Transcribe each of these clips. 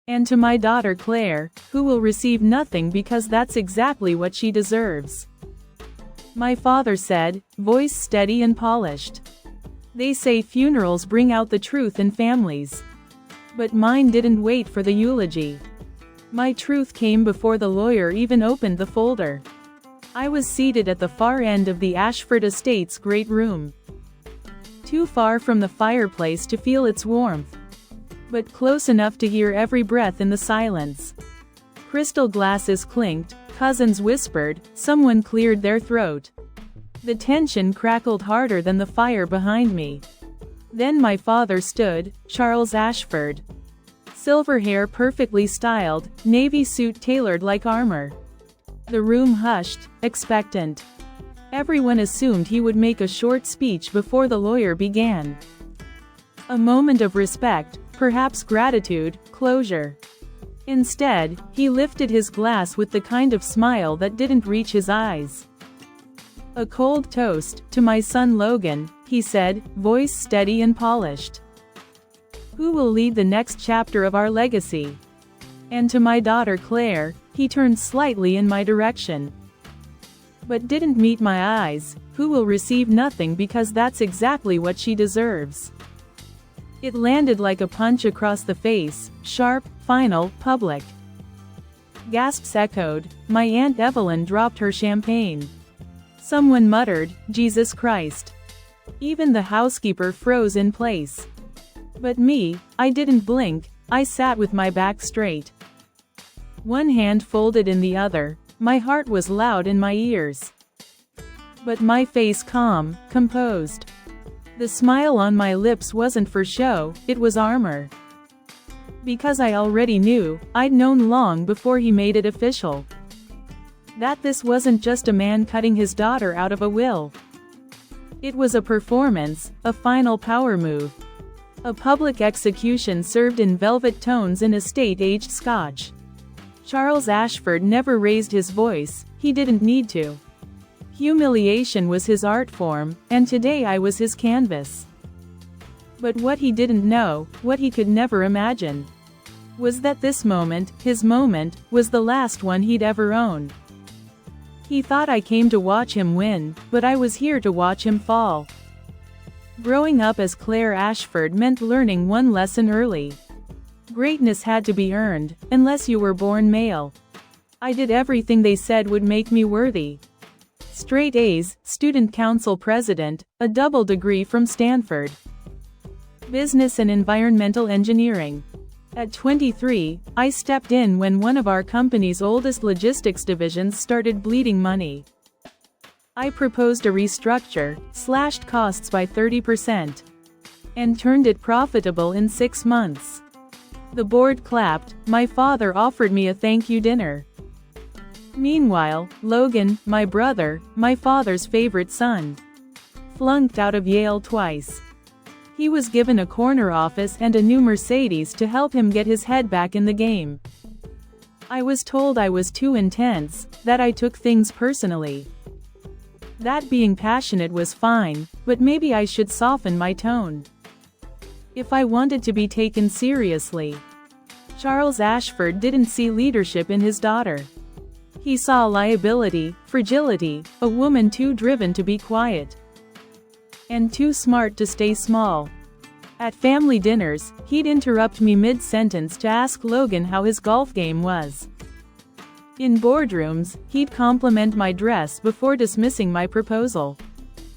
And to my daughter Claire, who will receive nothing because that's exactly what she deserves. My father said, voice steady and polished. They say funerals bring out the truth in families. But mine didn't wait for the eulogy. My truth came before the lawyer even opened the folder. I was seated at the far end of the Ashford estate's great room. Too far from the fireplace to feel its warmth, but close enough to hear every breath in the silence. Crystal glasses clinked, cousins whispered, someone cleared their throat. The tension crackled harder than the fire behind me. Then my father stood, Charles Ashford. Silver hair perfectly styled, navy suit tailored like armor. The room hushed, expectant. Everyone assumed he would make a short speech before the lawyer began. A moment of respect, perhaps gratitude, closure. Instead, he lifted his glass with the kind of smile that didn't reach his eyes. A cold toast, to my son Logan, he said, voice steady and polished. Who will lead the next chapter of our legacy? And to my daughter Claire, he turned slightly in my direction. But didn't meet my eyes, who will receive nothing because that's exactly what she deserves. It landed like a punch across the face, sharp, final, public. Gasps echoed, my Aunt Evelyn dropped her champagne. Someone muttered, Jesus Christ. Even the housekeeper froze in place. But me, I didn't blink, I sat with my back straight. One hand folded in the other, my heart was loud in my ears. But my face calm, composed. The smile on my lips wasn't for show, it was armor. Because I already knew, I'd known long before he made it official. That this wasn't just a man cutting his daughter out of a will. It was a performance, a final power move. A public execution served in velvet tones in estate-aged scotch. Charles Ashford never raised his voice, he didn't need to. Humiliation was his art form, and today I was his canvas. But what he didn't know, what he could never imagine, was that this moment, his moment, was the last one he'd ever own. He thought I came to watch him win, but I was here to watch him fall. Growing up as Claire Ashford meant learning one lesson early. Greatness had to be earned, unless you were born male. I did everything they said would make me worthy. Straight A's, student council president, a double degree from Stanford. Business and environmental engineering. At 23, I stepped in when one of our company's oldest logistics divisions started bleeding money. I proposed a restructure, slashed costs by 30%, and turned it profitable in 6 months. The board clapped, my father offered me a thank you dinner. Meanwhile, Logan, my brother, my father's favorite son, flunked out of Yale twice. He was given a corner office and a new Mercedes to help him get his head back in the game. I was told I was too intense, that I took things personally. That being passionate was fine, but maybe I should soften my tone. If I wanted to be taken seriously. Charles Ashford didn't see leadership in his daughter. He saw liability, fragility, a woman too driven to be quiet. And too smart to stay small. At family dinners, he'd interrupt me mid-sentence to ask Logan how his golf game was. In boardrooms, he'd compliment my dress before dismissing my proposal.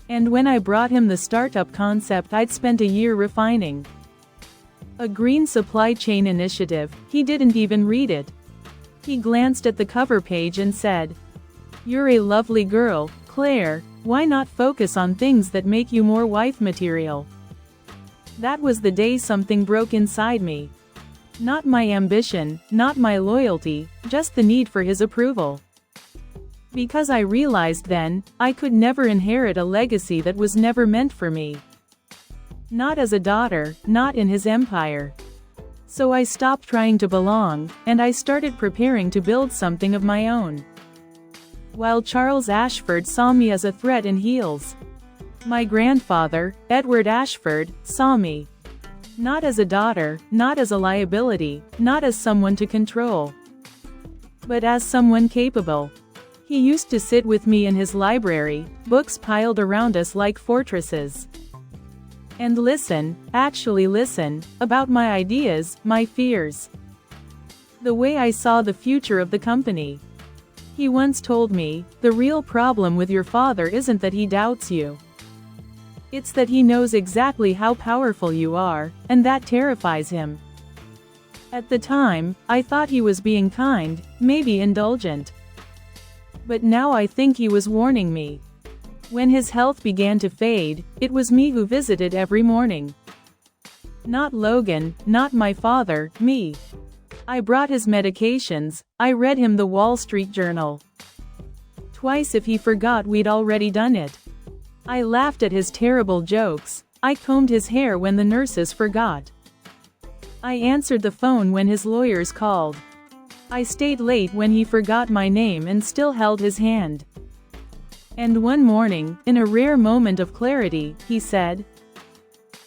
And when I brought him the startup concept I'd spent a year refining, a green supply chain initiative, he didn't even read it. He glanced at the cover page and said, "You're a lovely girl, Claire, why not focus on things that make you more wife material?" That was the day something broke inside me. Not my ambition, not my loyalty, just the need for his approval. Because I realized then, I could never inherit a legacy that was never meant for me. Not as a daughter, not in his empire. So I stopped trying to belong, and I started preparing to build something of my own. While Charles Ashford saw me as a threat in heels, my grandfather, Edward Ashford, saw me Not as a daughter, not as a liability, not as someone to control, but as someone capable. He used to sit with me in his library, books piled around us like fortresses, and listen, actually listen, about my ideas, my fears, the way I saw the future of the company. He once told me, "The real problem with your father isn't that he doubts you. It's that he knows exactly how powerful you are, and that terrifies him." At the time, I thought he was being kind, maybe indulgent. But now I think he was warning me. When his health began to fade, it was me who visited every morning. Not Logan, not my father, me. I brought his medications, I read him the Wall Street Journal. Twice if he forgot we'd already done it. I laughed at his terrible jokes, I combed his hair when the nurses forgot. I answered the phone when his lawyers called. I stayed late when he forgot my name and still held his hand. And one morning, in a rare moment of clarity, he said,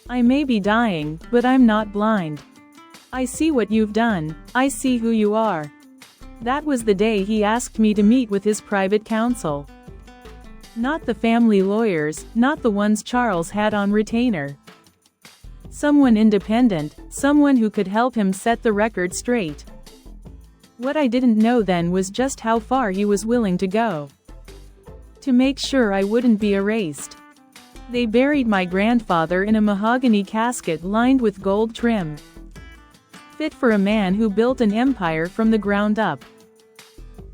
"I may be dying, but I'm not blind. I see what you've done, I see who you are." That was the day he asked me to meet with his private counsel. Not the family lawyers, not the ones Charles had on retainer. Someone independent, someone who could help him set the record straight. What I didn't know then was just how far he was willing to go, to make sure I wouldn't be erased. They buried my grandfather in a mahogany casket lined with gold trim, fit for a man who built an empire from the ground up.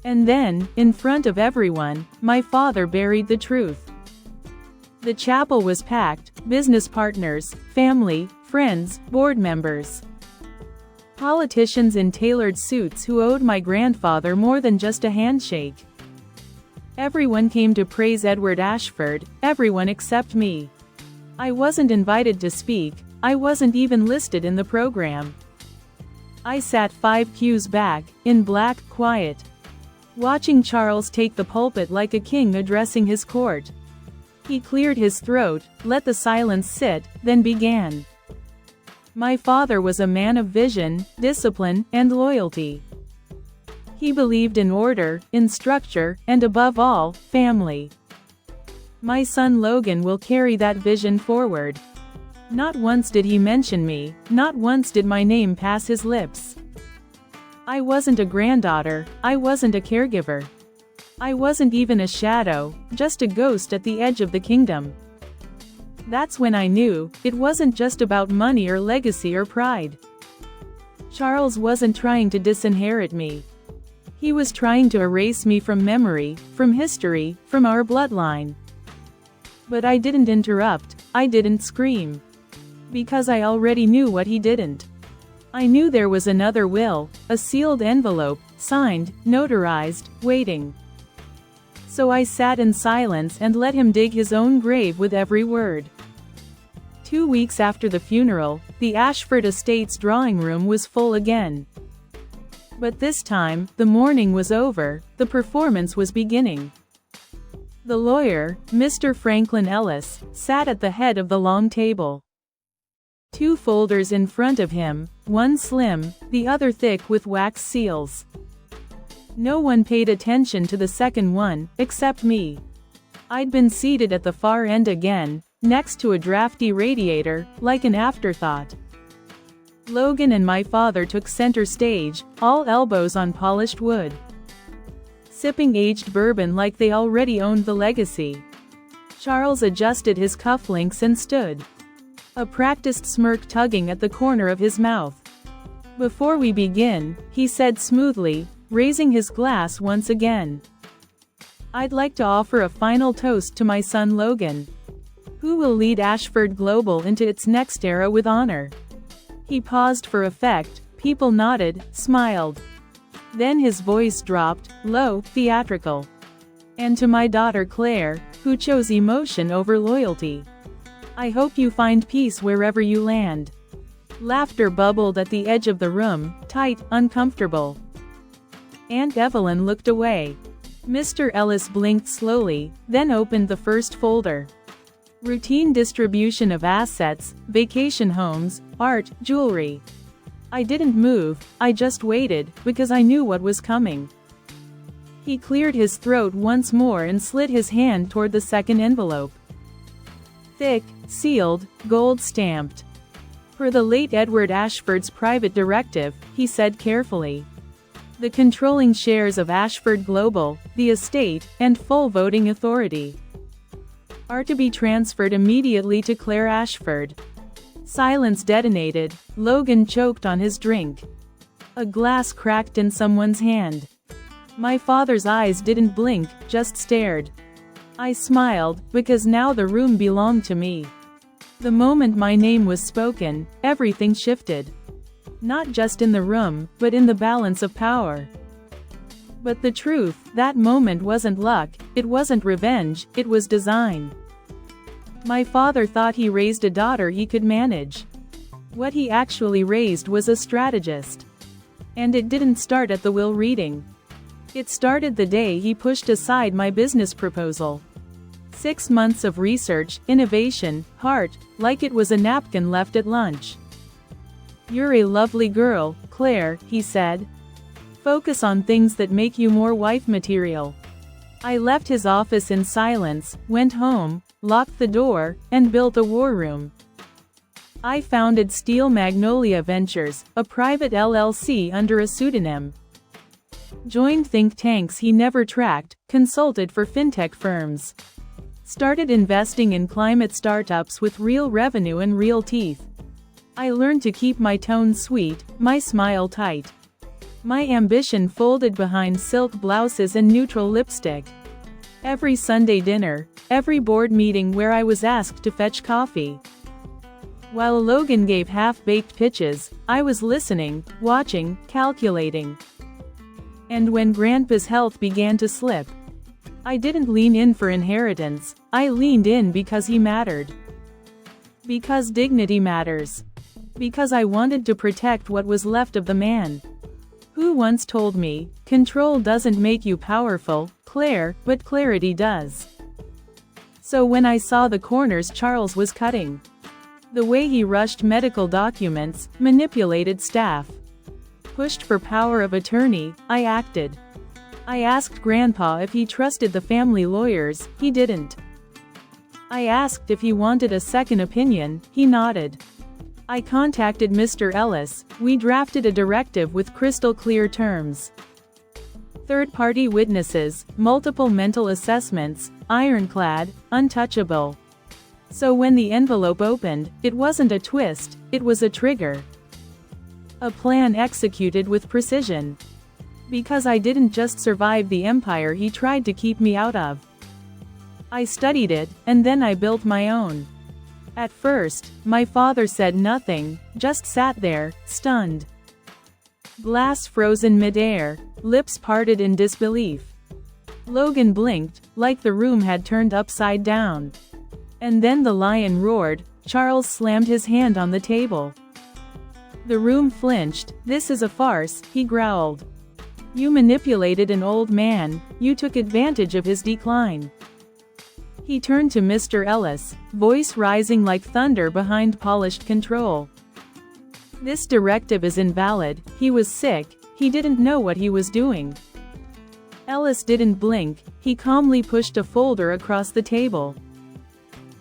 And then, in front of everyone, my father buried the truth. The chapel was packed, business partners, family, friends, board members, politicians in tailored suits who owed my grandfather more than just a handshake. Everyone came to praise Edward Ashford, everyone except me. I wasn't invited to speak, I wasn't even listed in the program. I sat 5 pews back, in black, quiet, watching Charles take the pulpit like a king addressing his court. He cleared his throat, let the silence sit, then began. My father was a man of vision, discipline, and loyalty. He believed in order, in structure, and above all, family. My son Logan will carry that vision forward. Not once did he mention me, not once did my name pass his lips. I wasn't a granddaughter, I wasn't a caregiver. I wasn't even a shadow, just a ghost at the edge of the kingdom. That's when I knew, it wasn't just about money or legacy or pride. Charles wasn't trying to disinherit me. He was trying to erase me from memory, from history, from our bloodline. But I didn't interrupt, I didn't scream. Because I already knew what he didn't. I knew there was another will, a sealed envelope, signed, notarized, waiting. So I sat in silence and let him dig his own grave with every word. 2 weeks after the funeral, the Ashford Estates drawing room was full again. But this time, the mourning was over, the performance was beginning. The lawyer, Mr. Franklin Ellis, sat at the head of the long table. 2 folders in front of him, one slim, the other thick with wax seals. No one paid attention to the second one, except me. I'd been seated at the far end again, next to a drafty radiator, like an afterthought. Logan and my father took center stage, all elbows on polished wood, sipping aged bourbon like they already owned the legacy. Charles adjusted his cufflinks and stood, a practiced smirk tugging at the corner of his mouth. "Before we begin," he said smoothly, raising his glass once again, "I'd like to offer a final toast to my son Logan, who will lead Ashford Global into its next era with honor." He paused for effect, people nodded, smiled. Then his voice dropped, low, theatrical. "And to my daughter Claire, who chose emotion over loyalty. I hope you find peace wherever you land." Laughter bubbled at the edge of the room, tight, uncomfortable. Aunt Evelyn looked away. Mr. Ellis blinked slowly, then opened the first folder. Routine distribution of assets, vacation homes, art, jewelry. I didn't move, I just waited, because I knew what was coming. He cleared his throat once more and slid his hand toward the second envelope. Thick, sealed, gold-stamped. Per the late Edward Ashford's private directive, he said carefully. The controlling shares of Ashford Global, the estate, and full voting authority are to be transferred immediately to Claire Ashford. Silence detonated. Logan choked on his drink. A glass cracked in someone's hand. My father's eyes didn't blink, just stared. I smiled, because now the room belonged to me. The moment my name was spoken, everything shifted. Not just in the room, but in the balance of power. But the truth, that moment wasn't luck, it wasn't revenge, it was design. My father thought he raised a daughter he could manage. What he actually raised was a strategist. And it didn't start at the will reading. It started the day he pushed aside my business proposal. 6 months of research, innovation, heart, like it was a napkin left at lunch. You're a lovely girl, Claire, he said. Focus on things that make you more wife material. I left his office in silence, went home, locked the door, and built a war room. I founded Steel Magnolia Ventures, a private LLC under a pseudonym. Joined think tanks he never tracked, consulted for fintech firms. Started investing in climate startups with real revenue and real teeth. I learned to keep my tone sweet, my smile tight. My ambition folded behind silk blouses and neutral lipstick. Every Sunday dinner, every board meeting where I was asked to fetch coffee. While Logan gave half-baked pitches, I was listening, watching, calculating. And when Grandpa's health began to slip, I didn't lean in for inheritance, I leaned in because he mattered. Because dignity matters. Because I wanted to protect what was left of the man who once told me, control doesn't make you powerful, Claire, but clarity does. So when I saw the corners Charles was cutting, the way he rushed medical documents, manipulated staff, pushed for power of attorney, I acted. I asked Grandpa if he trusted the family lawyers, he didn't. I asked if he wanted a second opinion, he nodded. I contacted Mr. Ellis, we drafted a directive with crystal clear terms. Third-party witnesses, multiple mental assessments, ironclad, untouchable. So when the envelope opened, it wasn't a twist, it was a trigger. A plan executed with precision. Because I didn't just survive the empire he tried to keep me out of. I studied it, and then I built my own. At first, my father said nothing, just sat there, stunned. Glass frozen mid-air, lips parted in disbelief. Logan blinked, like the room had turned upside down. And then the lion roared. Charles slammed his hand on the table. The room flinched. This is a farce, he growled. You manipulated an old man, you took advantage of his decline. He turned to Mr. Ellis, voice rising like thunder behind polished control. This directive is invalid, he was sick, he didn't know what he was doing. Ellis didn't blink, he calmly pushed a folder across the table.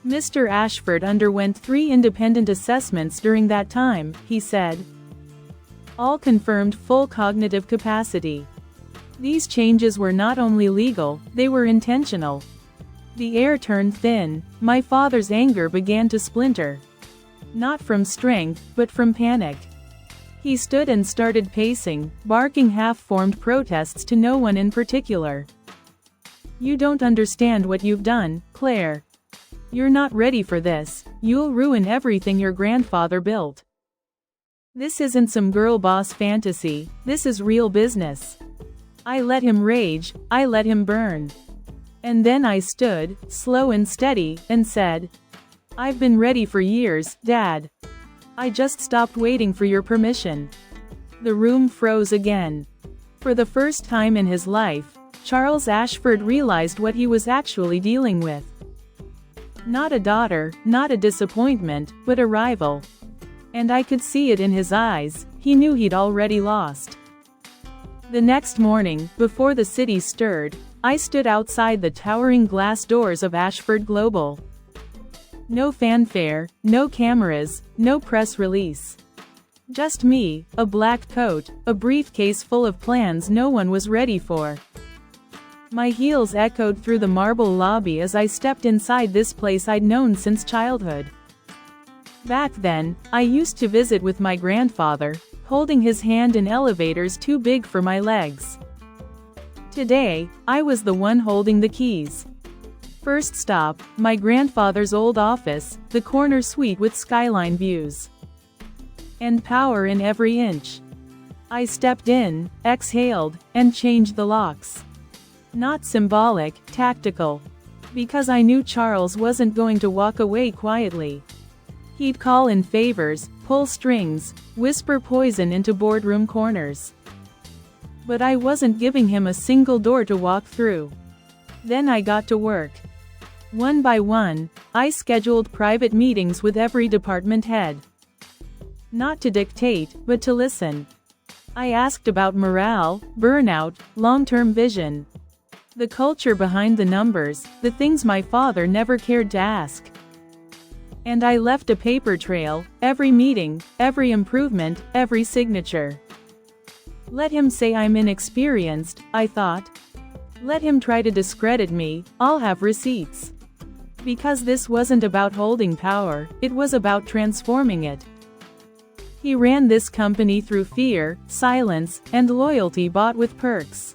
Mr. Ashford underwent 3 independent assessments during that time, he said. All confirmed full cognitive capacity. These changes were not only legal, they were intentional. The air turned thin, my father's anger began to splinter. Not from strength, but from panic. He stood and started pacing, barking half-formed protests to no one in particular. You don't understand what you've done, Claire. You're not ready for this, you'll ruin everything your grandfather built. This isn't some girl boss fantasy, this is real business. I let him rage, I let him burn. And then I stood, slow and steady, and said, I've been ready for years, Dad. I just stopped waiting for your permission. The room froze again. For the first time in his life, Charles Ashford realized what he was actually dealing with. Not a daughter, not a disappointment, but a rival. And I could see it in his eyes, he knew he'd already lost. The next morning, before the city stirred, I stood outside the towering glass doors of Ashford Global. No fanfare, no cameras, no press release. Just me, a black coat, a briefcase full of plans no one was ready for. My heels echoed through the marble lobby as I stepped inside this place I'd known since childhood. Back then, I used to visit with my grandfather, holding his hand in elevators too big for my legs. Today, I was the one holding the keys. First stop, my grandfather's old office, the corner suite with skyline views. And power in every inch. I stepped in, exhaled, and changed the locks. Not symbolic, tactical. Because I knew Charles wasn't going to walk away quietly. He'd call in favors, pull strings, whisper poison into boardroom corners. But I wasn't giving him a single door to walk through. Then I got to work. One by one, I scheduled private meetings with every department head. Not to dictate, but to listen. I asked about morale, burnout, long-term vision. The culture behind the numbers, the things my father never cared to ask. And I left a paper trail, every meeting, every improvement, every signature. Let him say I'm inexperienced, I thought. Let him try to discredit me, I'll have receipts. Because this wasn't about holding power, it was about transforming it. He ran this company through fear, silence, and loyalty bought with perks.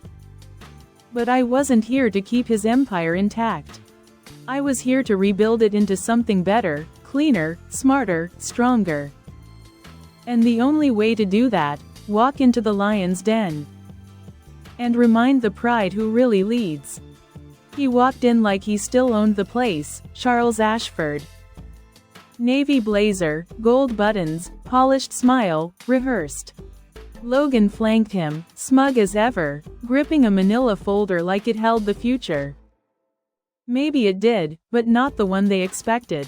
But I wasn't here to keep his empire intact. I was here to rebuild it into something better, cleaner, smarter, stronger. And the only way to do that, walk into the lion's den. And remind the pride who really leads. He walked in like he still owned the place, Charles Ashford. Navy blazer, gold buttons, polished smile, rehearsed. Logan flanked him, smug as ever, gripping a manila folder like it held the future. Maybe it did, but not the one they expected.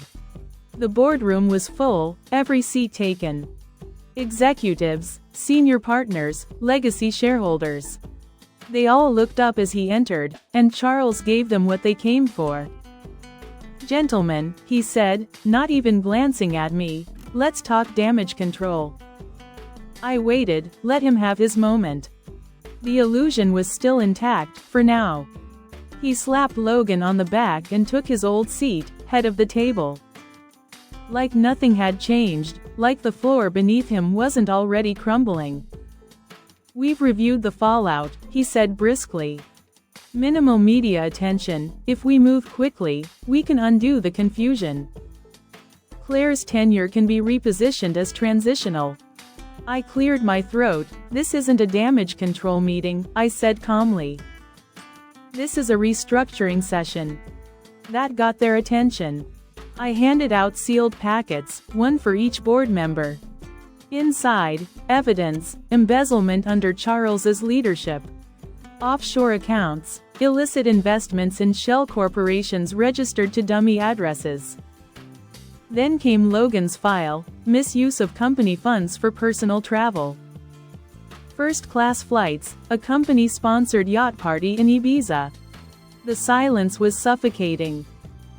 The boardroom was full, every seat taken. Executives, senior partners, legacy shareholders. They all looked up as he entered, and Charles gave them what they came for. "Gentlemen," he said, not even glancing at me, "let's talk damage control." I waited, let him have his moment. The illusion was still intact, for now. He slapped Logan on the back and took his old seat, head of the table. Like nothing had changed, like the floor beneath him wasn't already crumbling. "We've reviewed the fallout," he said briskly. "Minimal media attention, if we move quickly, we can undo the confusion. Claire's tenure can be repositioned as transitional." I cleared my throat. "This isn't a damage control meeting," I said calmly. "This is a restructuring session." That got their attention. I handed out sealed packets, one for each board member. Inside, evidence, embezzlement under Charles's leadership. Offshore accounts, illicit investments in shell corporations registered to dummy addresses. Then came Logan's file, misuse of company funds for personal travel. First-class flights, a company-sponsored yacht party in Ibiza. The silence was suffocating.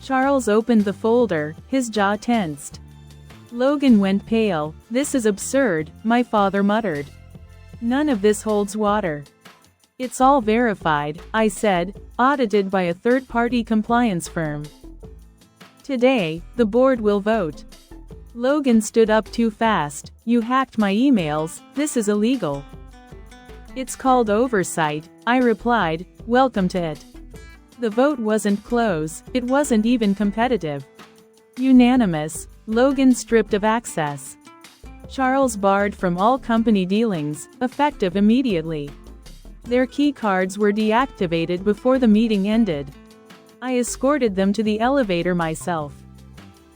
Charles opened the folder, his jaw tensed. Logan went pale. "This is absurd," my father muttered. "None of this holds water." "It's all verified," I said, "audited by a third-party compliance firm. Today, the board will vote." Logan stood up too fast. "You hacked my emails, this is illegal." "It's called oversight," I replied, "welcome to it." The vote wasn't close, it wasn't even competitive. Unanimous, Logan stripped of access. Charles barred from all company dealings, effective immediately. Their key cards were deactivated before the meeting ended. I escorted them to the elevator myself.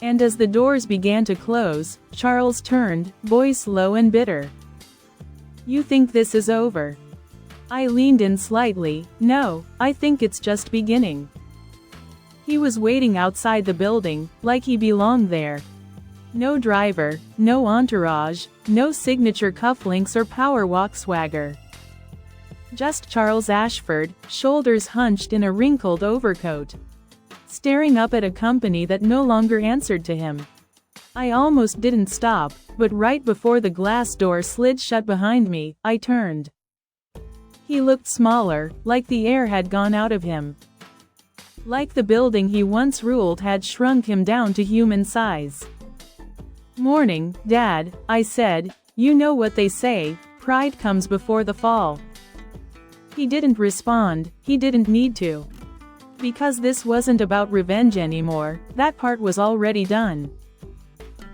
And as the doors began to close, Charles turned, voice low and bitter. "You think this is over?" I leaned in slightly. "No, I think it's just beginning." He was waiting outside the building, like he belonged there. No driver, no entourage, no signature cufflinks or power walk swagger. Just Charles Ashford, shoulders hunched in a wrinkled overcoat, staring up at a company that no longer answered to him. I almost didn't stop, but right before the glass door slid shut behind me, I turned. He looked smaller, like the air had gone out of him. Like the building he once ruled had shrunk him down to human size. "Morning, Dad," I said. "You know what they say, pride comes before the fall." He didn't respond, he didn't need to. Because this wasn't about revenge anymore, that part was already done.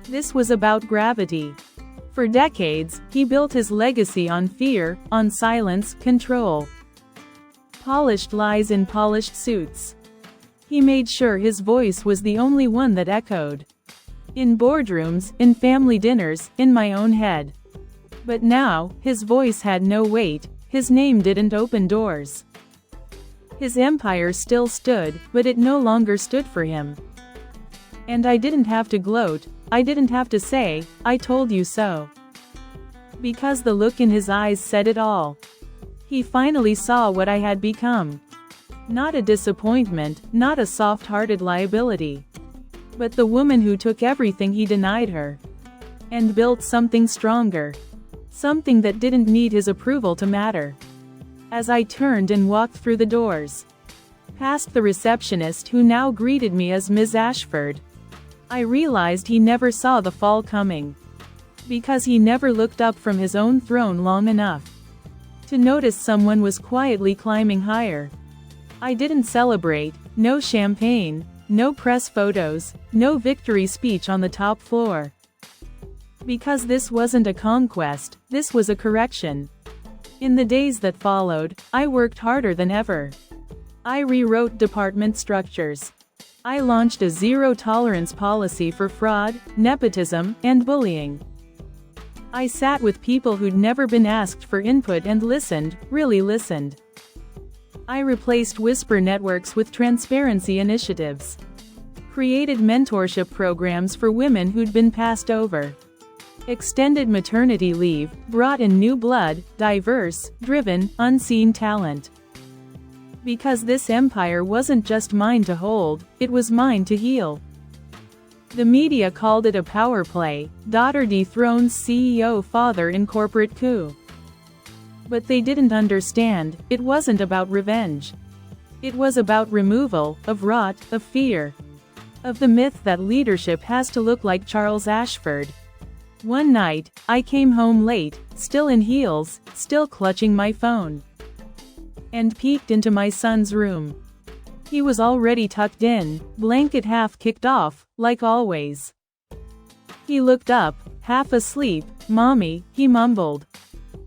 This was about gravity. For decades, he built his legacy on fear, on silence, control. Polished lies in polished suits. He made sure his voice was the only one that echoed. In boardrooms, in family dinners, in my own head. But now, his voice had no weight, his name didn't open doors. His empire still stood, but it no longer stood for him. And I didn't have to gloat, I didn't have to say, "I told you so." Because the look in his eyes said it all. He finally saw what I had become. Not a disappointment, not a soft-hearted liability. But the woman who took everything he denied her. And built something stronger. Something that didn't need his approval to matter. As I turned and walked through the doors, past the receptionist who now greeted me as Ms. Ashford, I realized he never saw the fall coming. Because he never looked up from his own throne long enough to notice someone was quietly climbing higher. I didn't celebrate, no champagne, no press photos, no victory speech on the top floor. Because this wasn't a conquest, this was a correction. In the days that followed, I worked harder than ever. I rewrote department structures. I launched a zero-tolerance policy for fraud, nepotism, and bullying. I sat with people who'd never been asked for input and listened, really listened. I replaced whisper networks with transparency initiatives. Created mentorship programs for women who'd been passed over. Extended maternity leave, brought in new blood, diverse, driven, unseen talent. Because this empire wasn't just mine to hold, it was mine to heal. The media called it a power play, daughter dethrones CEO, father in corporate coup. But they didn't understand, it wasn't about revenge. It was about removal, of rot, of fear. Of the myth that leadership has to look like Charles Ashford. One night, I came home late, still in heels, still clutching my phone. And peeked into my son's room. He was already tucked in, blanket half kicked off, like always. He looked up, half asleep. "Mommy," he mumbled.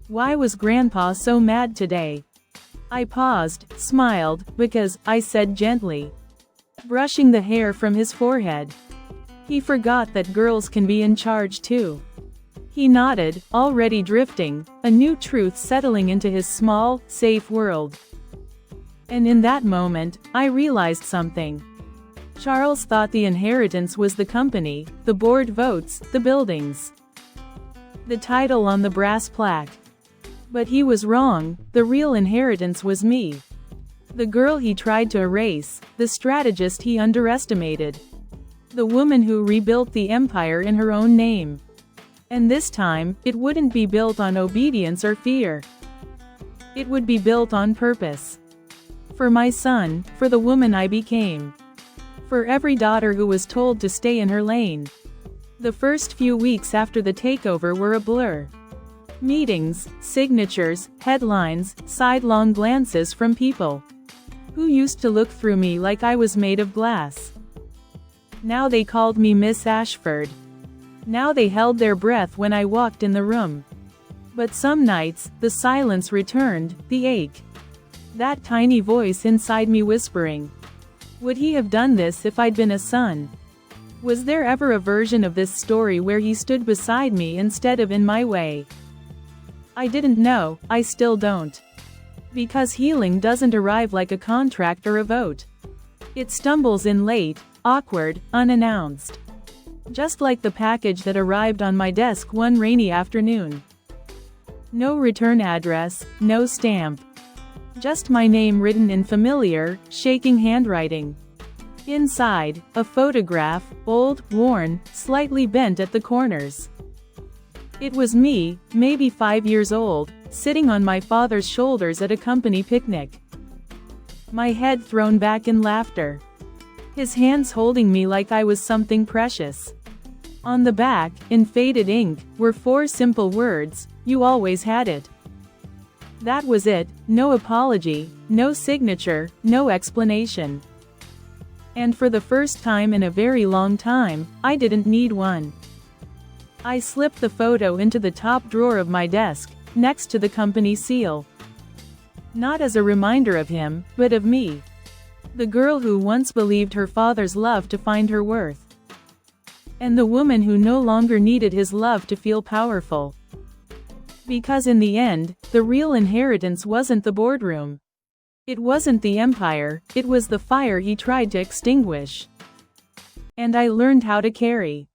"Why was Grandpa so mad today?" I paused, smiled, because, I said gently, brushing the hair from his forehead. He forgot that girls can be in charge too. He nodded, already drifting, a new truth settling into his small, safe world. And in that moment, I realized something. Charles thought the inheritance was the company, the board votes, the buildings, the title on the brass plaque. But he was wrong, the real inheritance was me. The girl he tried to erase, the strategist he underestimated. The woman who rebuilt the empire in her own name. And this time, it wouldn't be built on obedience or fear. It would be built on purpose. For my son, for the woman I became. For every daughter who was told to stay in her lane. The first few weeks after the takeover were a blur. Meetings, signatures, headlines, sidelong glances from people who used to look through me like I was made of glass. Now they called me Miss Ashford. Now they held their breath when I walked in the room. But some nights, the silence returned, the ache. That tiny voice inside me whispering. Would he have done this if I'd been a son? Was there ever a version of this story where he stood beside me instead of in my way? I didn't know, I still don't. Because healing doesn't arrive like a contract or a vote. It stumbles in late, awkward, unannounced. Just like the package that arrived on my desk one rainy afternoon. No return address, no stamp. Just my name written in familiar, shaking handwriting. Inside, a photograph, old, worn, slightly bent at the corners. It was me, maybe 5 years old, sitting on my father's shoulders at a company picnic. My head thrown back in laughter. His hands holding me like I was something precious. On the back, in faded ink, were 4 simple words, "You always had it." That was it, no apology, no signature, no explanation. And for the first time in a very long time, I didn't need one. I slipped the photo into the top drawer of my desk, next to the company seal. Not as a reminder of him, but of me. The girl who once believed her father's love to find her worth. And the woman who no longer needed his love to feel powerful. Because in the end, the real inheritance wasn't the boardroom. It wasn't the empire, it was the fire he tried to extinguish. And I learned how to carry